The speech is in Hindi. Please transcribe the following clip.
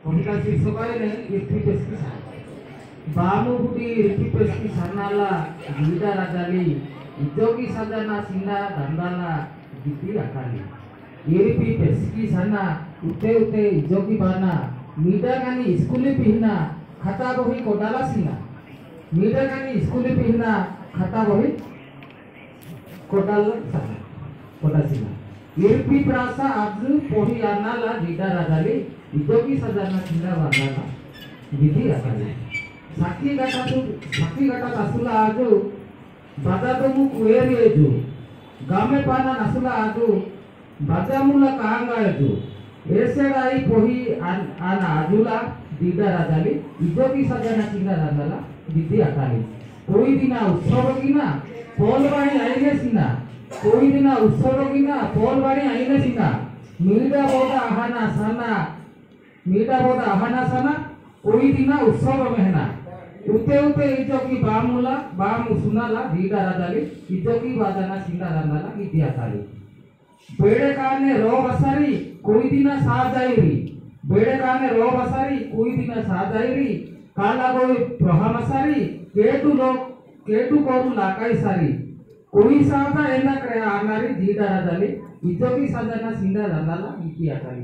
कविता शीर्षकाने इर्पिपेस्की बामुगुडी इर्पिपेस्की सन्नाला गिदा राजाली इजोगी सजना सिंदा दंदाला गिद्दी अकाली इर्पिपेस्की सन्ना उते उते इजोगी बाना मीडा गानी स्कूली पिहना खाता बही कोडाला सिना मीडा गानी स्कूली पिहना खाता बही कोडाला सना कोडा सिना इर्पी प्रासा आज पोही आनाला गिदा राजाली इजोगी सजना सिंदा बांदाला गिद्दी अकाली साकी गटा नसुला आजू बाजा तुमु कुएरी एजू गामे पाना नसुला आजू बाजा मुला कांगा एजू ऐसेडाई पोही आना आजूला दीदा राजाली इजोगी सजना चिंगा राजाला दीदी अकाली कोई दिना उत्सव गिना पोलवाणी आईने सिना कोई दिना उत्सव गिना पोलवाणी आईने सिना मीडा बोदा आहाना सना कोई दिना उत्सव मेहना उते उते इजोगी बामुला बामु सुनाला दीदा राजाली इजोगी बाजाना सिंगा राजाला गिद्दी अकाली बेड़े काने रो बसारी कोई दिना साजाइरी बेड़े काने रो बसारी कोई दिना साजाइरी काला कोई प्रहामसारी केटू कोरु लाकाई सारी कोई साजा एना करे आनारी दीदा राजाली इजोगी सजना सिंगा राजाला गिद्दी अकाली।